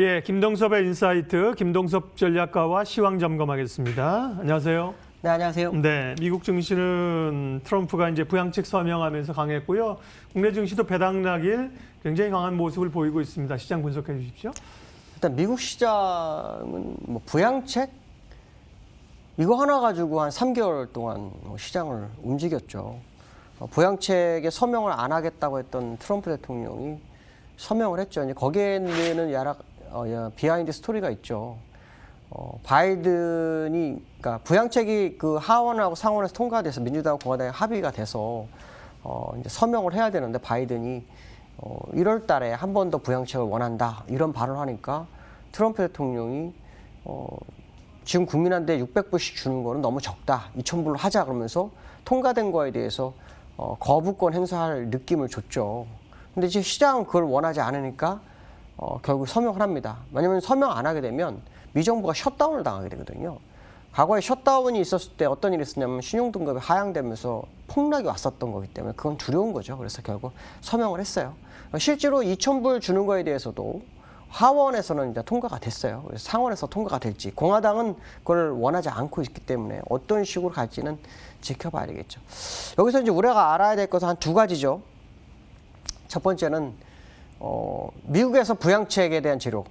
예, 김동섭의 인사이트, 김동섭 전략가와 시황 점검하겠습니다. 안녕하세요. 네, 안녕하세요. 네, 미국 증시는 트럼프가 이제 부양책 서명하면서 강했고요. 국내 증시도 배당락일 굉장히 강한 모습을 보이고 있습니다. 시장 분석해 주십시오. 일단 미국 시장은 뭐 부양책 이거 하나 가지고 한 3개월 동안 시장을 움직였죠. 부양책에 서명을 안 하겠다고 했던 트럼프 대통령이 서명을 했죠. 이제 거기에는 비하인드 스토리가 있죠. 바이든이, 그러니까 부양책이 그 하원하고 상원에서 통과돼서 민주당, 공화당이 합의가 돼서 이제 서명을 해야 되는데 바이든이 1월 달에 한 번 더 부양책을 원한다 이런 발언을 하니까 트럼프 대통령이 지금 국민한테 600불씩 주는 거는 너무 적다. 2,000불로 하자 그러면서 통과된 거에 대해서 거부권 행사할 느낌을 줬죠. 근데 지금 시장은 그걸 원하지 않으니까 결국 서명을 합니다. 왜냐하면 서명 안 하게 되면 미 정부가 셧다운을 당하게 되거든요. 과거에 셧다운이 있었을 때 어떤 일이 있었냐면 신용등급이 하향되면서 폭락이 왔었던 거기 때문에 그건 두려운 거죠. 그래서 결국 서명을 했어요. 실제로 2,000불 주는 거에 대해서도 하원에서는 이제 통과가 됐어요. 그래서 상원에서 통과가 될지 공화당은 그걸 원하지 않고 있기 때문에 어떤 식으로 갈지는 지켜봐야 되겠죠. 여기서 이제 우리가 알아야 될 것은 한 두 가지죠. 첫 번째는 미국에서 부양책에 대한 재료.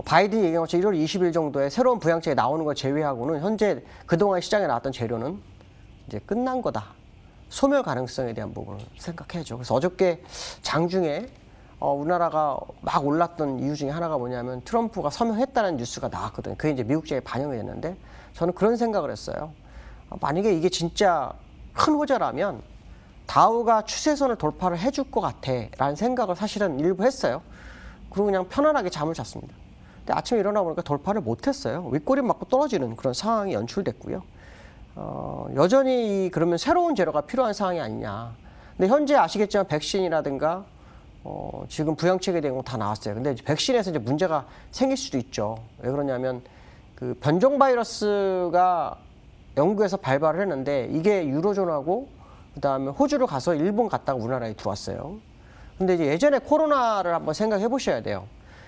바이든이 얘기한 것처럼 1월 20일 정도에 새로운 부양책이 나오는 걸 제외하고는 현재 그동안 시장에 나왔던 재료는 이제 끝난 거다. 소멸 가능성에 대한 부분을 생각해야죠. 그래서 어저께 장중에 우리나라가 막 올랐던 이유 중에 하나가 뭐냐면 트럼프가 서명했다는 뉴스가 나왔거든요. 그게 이제 미국 시장에 반영이 됐는데 저는 그런 생각을 했어요. 만약에 이게 진짜 큰 호재라면 다우가 추세선을 돌파를 해줄 것 같아 라는 생각을 사실은 일부 했어요. 그리고 그냥 편안하게 잠을 잤습니다. 근데 아침에 일어나 보니까 돌파를 못했어요. 윗꼬리 맞고 떨어지는 그런 상황이 연출됐고요. 여전히 그러면 새로운 재료가 필요한 상황이 아니냐. 근데 현재 아시겠지만 백신이라든가 지금 부양책에 대한 거 다 나왔어요. 근데 백신에서 이제 문제가 생길 수도 있죠. 왜 그러냐면 그 변종 바이러스가 영국에서 발발을 했는데 이게 유로존하고 그다음에 호주로 가서 일본 갔다가 우리나라에 들어왔어요. 근데 이제 예전에 코로나를 한번 생각해 보셔야 돼요.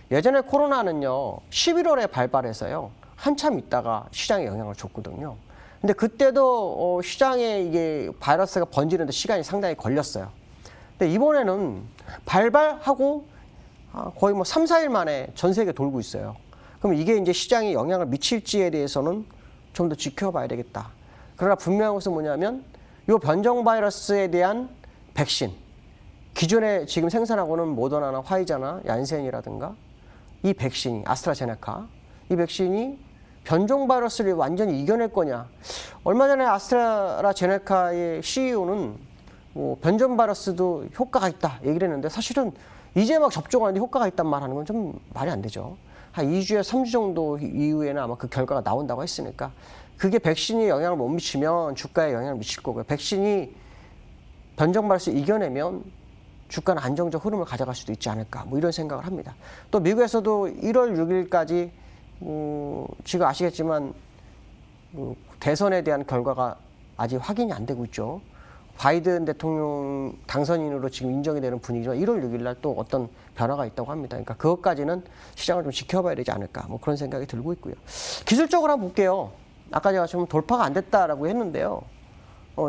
예전에 코로나는요 11월에 발발해서요 한참 있다가 시장에 영향을 줬거든요. 근데 그때도 시장에 이게 바이러스가 번지는데 시간이 상당히 걸렸어요. 근데 이번에는 발발하고 거의 뭐 3, 4일 만에 전 세계 돌고 있어요. 그럼 이게 이제 시장에 영향을 미칠지에 대해서는 좀 더 지켜봐야 되겠다. 그러나 분명한 것은 뭐냐면 이 변종 바이러스에 대한 백신, 기존에 지금 생산하고는 모더나나 화이자나 얀센이라든가 이 백신이 아스트라제네카, 이 백신이 변종 바이러스를 완전히 이겨낼 거냐. 얼마 전에 아스트라제네카의 CEO는 뭐 변종 바이러스도 효과가 있다 얘기를 했는데 사실은 이제 막 접종하는데 효과가 있단 말 하는 건 좀 말이 안 되죠. 한 2주에서 3주 정도 이후에는 아마 그 결과가 나온다고 했으니까 그게 백신이 영향을 못 미치면 주가에 영향을 미칠 거고요. 백신이 변종 바이러스를 이겨내면 주가는 안정적 흐름을 가져갈 수도 있지 않을까 뭐 이런 생각을 합니다. 또 미국에서도 1월 6일까지 지금 아시겠지만 대선에 대한 결과가 아직 확인이 안 되고 있죠. 바이든 대통령 당선인으로 지금 인정이 되는 분위기지만 1월 6일 날 또 어떤 변화가 있다고 합니다. 그러니까 그것까지는 시장을 좀 지켜봐야 되지 않을까 뭐 그런 생각이 들고 있고요. 기술적으로 한번 볼게요. 아까 제가 지금 돌파가 안 됐다라고 했는데요.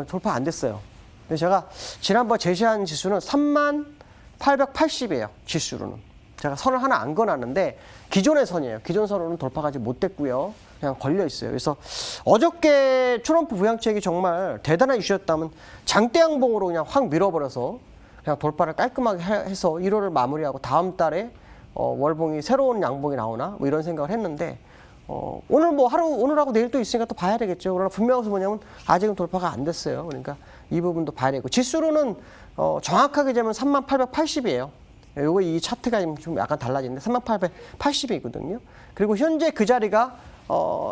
돌파 안 됐어요. 근데 제가 지난번 제시한 지수는 3880이에요. 지수로는. 제가 선을 하나 안 그어놨는데 기존의 선이에요. 기존 선으로는 돌파가 아직 못 됐고요. 그냥 걸려 있어요. 그래서 어저께 트럼프 부양책이 정말 대단한 이슈였다면 장대 양봉으로 그냥 확 밀어버려서 그냥 돌파를 깔끔하게 해서 1월을 마무리하고 다음 달에 월봉이 새로운 양봉이 나오나 뭐 이런 생각을 했는데 오늘 뭐 오늘하고 내일 또 있으니까 또 봐야 되겠죠. 그러나 분명한 것은 뭐냐면 아직은 돌파가 안 됐어요. 그러니까 이 부분도 봐야 되고 지수로는 정확하게 재면 3880이에요. 요거 이 차트가 좀 약간 달라지는데 3880이거든요. 그리고 현재 그 자리가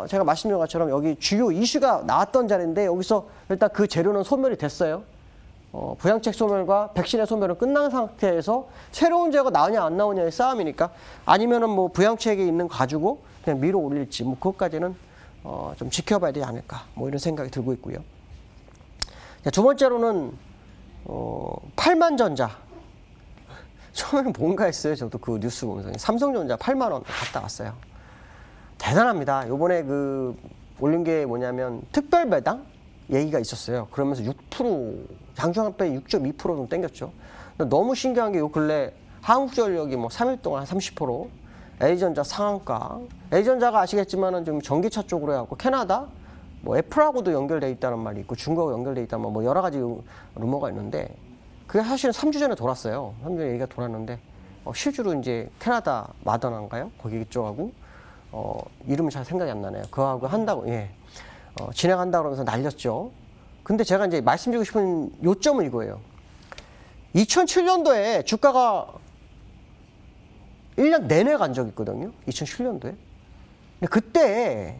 제가 말씀드린 것처럼 여기 주요 이슈가 나왔던 자리인데 여기서 일단 그 재료는 소멸이 됐어요. 부양책 소멸과 백신의 소멸은 끝난 상태에서 새로운 재료가 나오냐 안 나오냐의 싸움이니까 아니면은 뭐 부양책에 있는 거 가지고 그냥 밀어 올릴지 뭐 그것까지는 좀 지켜봐야 되지 않을까 뭐 이런 생각이 들고 있고요. 두 번째로는 8만전자 처음에는 뭔가 했어요. 저도 그 뉴스 보면서. 삼성전자 8만 원 갔다 왔어요. 대단합니다. 요번에 그 올린 게 뭐냐면 특별 배당 얘기가 있었어요. 그러면서 6% 장중한편이 6.2% 정도 땡겼죠. 근데 너무 신기한 게 요 근래 한국전력이 뭐 3일 동안 한 30%, A전자 상한가. A전자가 아시겠지만은 좀 전기차 쪽으로 해갖고 캐나다, 뭐 애플하고도 연결돼 있다는 말이 있고 중국하고 연결돼 있다는 뭐 여러 가지 루머가 있는데 그게 사실은 3주 전에 돌았어요. 3주 전에 얘기가 돌았는데 실제로 이제 캐나다 마더나인가요? 거기 쪽하고 이름이 잘 생각이 안 나네요. 그거하고 한다고 진행한다고 그러면서 날렸죠. 근데 제가 이제 말씀드리고 싶은 요점은 이거예요. 2007년도에 주가가 1년 내내 간 적이 있거든요. 2007년도에. 근데 그때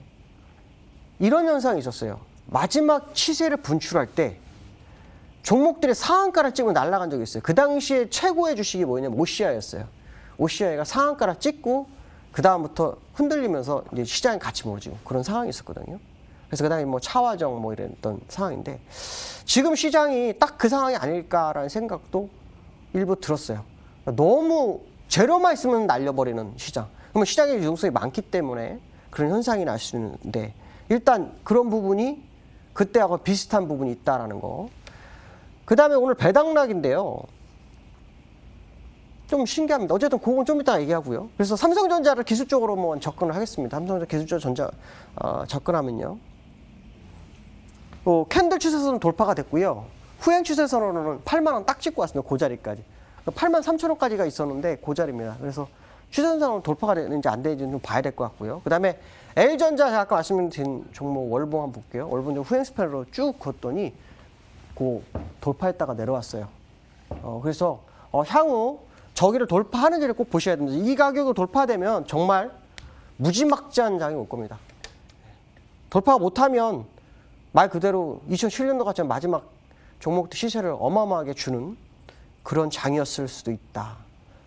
이런 현상이 있었어요. 마지막 시세를 분출할 때 종목들이 상한가를 찍고 날아간 적이 있어요. 그 당시에 최고의 주식이 뭐냐면 OCI였어요. OCI가 상한가를 찍고 그 다음부터 흔들리면서 이제 시장이 같이 무너지고 그런 상황이 있었거든요. 그래서 그 다음에 뭐 차화정 뭐 이랬던 상황인데 지금 시장이 딱 그 상황이 아닐까라는 생각도 일부 들었어요. 너무 재료만 있으면 날려버리는 시장. 그러면 시장에 유동성이 많기 때문에 그런 현상이 날 수 있는데 일단 그런 부분이 그때하고 비슷한 부분이 있다라는 거. 그 다음에 오늘 배당락인데요. 좀 신기합니다. 어쨌든 그건 좀 이따 얘기하고요. 그래서 삼성전자를 기술적으로 뭐 접근을 하겠습니다. 삼성전자 기술적 접근하면요. 캔들 추세선은 돌파가 됐고요. 후행 추세선으로는 8만 원 딱 찍고 왔습니다. 그 자리까지. 8만 3천 원까지가 있었는데 그 자리입니다. 그래서 추세선으로 돌파가 되는지 안 되는지 좀 봐야 될 것 같고요. 그 다음에 L전자 제가 아까 말씀드린 종목 월봉 한번 볼게요. 월봉 후행 스팬으로 쭉 걷더니 그 돌파했다가 내려왔어요. 그래서 향후 저기를 돌파하는지를 꼭 보셔야 됩니다. 이 가격을 돌파되면 정말 무지막지한 장이 올 겁니다. 돌파 못하면 말 그대로 2007년도 같이 마지막 종목들 시세를 어마어마하게 주는 그런 장이었을 수도 있다.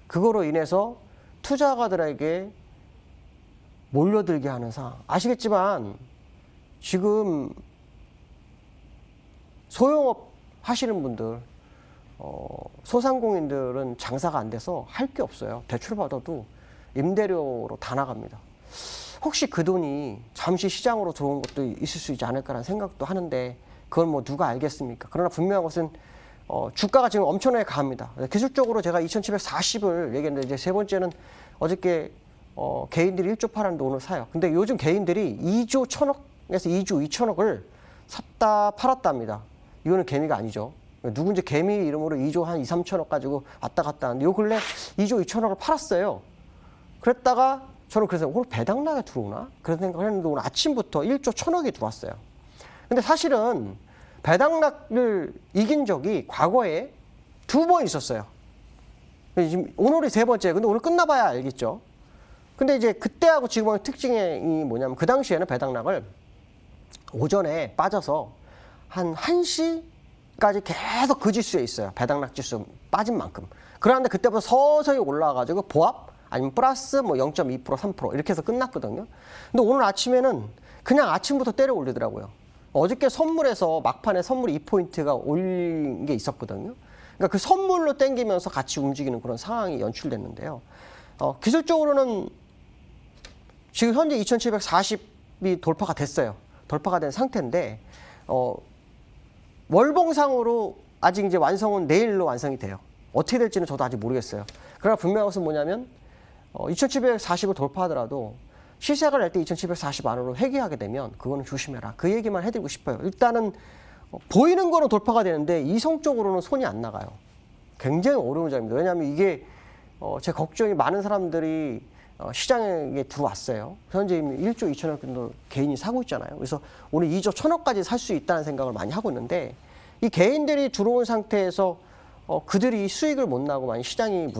그거로 인해서 투자가들에게 몰려들게 하는 상황. 아시겠지만 지금 소형업 하시는 분들 소상공인들은 장사가 안 돼서 할 게 없어요. 대출 받아도 임대료로 다 나갑니다. 혹시 그 돈이 잠시 시장으로 들어온 것도 있을 수 있지 않을까라는 생각도 하는데 그걸 뭐 누가 알겠습니까? 그러나 분명한 것은 주가가 지금 엄청나게 강합니다. 기술적으로 제가 2740을 얘기했는데 이제 세 번째는 어저께 개인들이 1조 팔았는데 오늘 사요. 근데 요즘 개인들이 2조 1000억에서 2조 2천억을 샀다 팔았답니다. 이거는 개미가 아니죠. 누군지 개미 이름으로 2조 한 2, 3천억 가지고 왔다 갔다 하는데 요 근래 2조 2천억을 팔았어요. 그랬다가 저는 그래서 오늘 배당락에 들어오나? 그런 생각을 했는데 오늘 아침부터 1조 1000억이 들어왔어요. 근데 사실은 배당락을 이긴 적이 과거에 2번 있었어요. 지금 오늘이 세 번째. 근데 오늘 끝나봐야 알겠죠. 근데 이제 그때하고 지금의 특징이 뭐냐면 그 당시에는 배당락을 오전에 빠져서 한 1시까지 계속 그 지수에 있어요. 배당락 지수 빠진 만큼. 그런데 그때부터 서서히 올라와가지고 보합 아니면 플러스 뭐 0.2%, 3% 이렇게 해서 끝났거든요. 근데 오늘 아침에는 그냥 아침부터 때려 올리더라고요. 어저께 선물에서 막판에 선물 2포인트가 올린 게 있었거든요. 그러니까 그 선물로 땡기면서 같이 움직이는 그런 상황이 연출됐는데요. 기술적으로는 지금 현재 2740이 돌파가 됐어요. 돌파가 된 상태인데 월봉상으로 아직 이제 완성은 내일로 완성이 돼요. 어떻게 될지는 저도 아직 모르겠어요. 그러나 분명한 것은 뭐냐면 2740을 돌파하더라도 시세가 날 때 2740 안으로 회귀하게 되면 그거는 조심해라. 그 얘기만 해드리고 싶어요. 일단은 보이는 거는 돌파가 되는데 이성적으로는 손이 안 나가요. 굉장히 어려운 점입니다. 왜냐하면 이게 제 걱정이 많은 사람들이 시장에 들어왔어요. 현재 이미 1조 2천억 정도 개인이 사고 있잖아요. 그래서 오늘 2조 1000억까지 살 수 있다는 생각을 많이 하고 있는데 이 개인들이 들어온 상태에서 그들이 수익을 못 나고 만약 시장이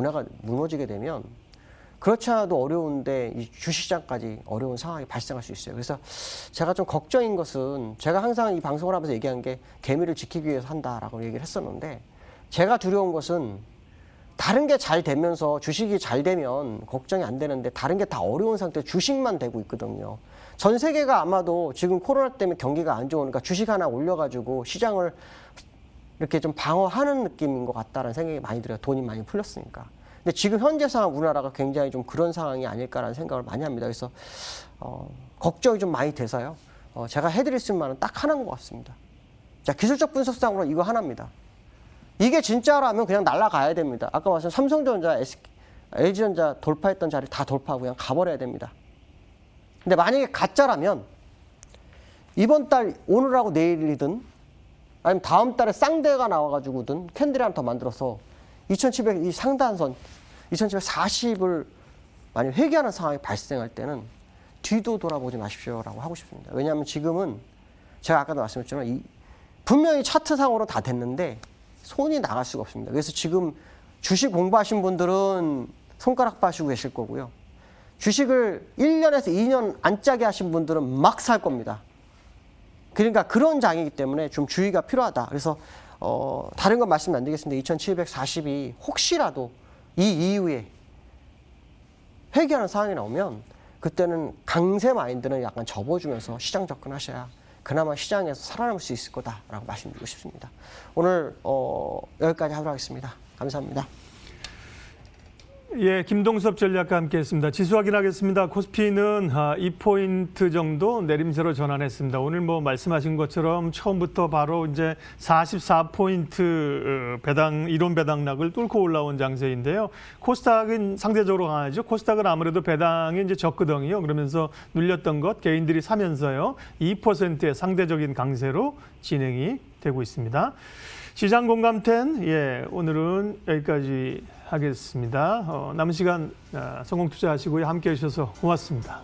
무너지게 되면 그렇지 않아도 어려운데 이 주시장까지 어려운 상황이 발생할 수 있어요. 그래서 제가 좀 걱정인 것은 제가 항상 이 방송을 하면서 얘기한 게 개미를 지키기 위해서 한다라고 얘기를 했었는데 제가 두려운 것은 다른 게 잘 되면서 주식이 잘 되면 걱정이 안 되는데 다른 게 다 어려운 상태에 주식만 되고 있거든요. 전 세계가 아마도 지금 코로나 때문에 경기가 안 좋으니까 주식 하나 올려가지고 시장을 이렇게 좀 방어하는 느낌인 것 같다는 생각이 많이 들어요. 돈이 많이 풀렸으니까. 근데 지금 현재 상황 우리나라가 굉장히 좀 그런 상황이 아닐까라는 생각을 많이 합니다. 그래서 걱정이 좀 많이 돼서요. 제가 해드릴 수 있는 말은 딱 하나인 것 같습니다. 자, 기술적 분석상으로 이거 하나입니다. 이게 진짜라면 그냥 날아가야 됩니다. 아까 말씀 삼성전자, LG전자 돌파했던 자리 다 돌파하고 그냥 가버려야 됩니다. 근데 만약에 가짜라면 이번 달 오늘하고 내일이든 아니면 다음 달에 쌍대가 나와가지고든 캔들을 하나 더 만들어서 2700, 이 상단선 2740을 만약 회귀하는 상황이 발생할 때는 뒤도 돌아보지 마십시오라고 하고 싶습니다. 왜냐하면 지금은 제가 아까도 말씀드렸지만 분명히 차트상으로 다 됐는데 손이 나갈 수가 없습니다. 그래서 지금 주식 공부하신 분들은 손가락 빠시고 계실 거고요. 주식을 1년에서 2년 안 짜게 하신 분들은 막 살 겁니다. 그러니까 그런 장이기 때문에 좀 주의가 필요하다. 그래서 다른 건 말씀 안 드리겠습니다. 2740이 혹시라도 이 이후에 회귀하는 상황이 나오면 그때는 강세 마인드는 약간 접어주면서 시장 접근하셔야 그나마 시장에서 살아남을 수 있을 거다라고 말씀드리고 싶습니다. 오늘 여기까지 하도록 하겠습니다. 감사합니다. 예, 김동섭 전략가 함께했습니다. 지수 확인하겠습니다. 코스피는 2포인트 정도 내림세로 전환했습니다. 오늘 뭐 말씀하신 것처럼 처음부터 바로 이제 44포인트 이론 배당락을 뚫고 올라온 장세인데요. 코스닥은 상대적으로 강하죠. 코스닥은 아무래도 배당이 이제 적거든요. 그러면서 눌렸던 것 개인들이 사면서요. 2%의 상대적인 강세로 진행이 되고 있습니다. 시장 공감10, 예, 오늘은 여기까지 하겠습니다. 남은 시간 성공 투자하시고요. 함께해 주셔서 고맙습니다.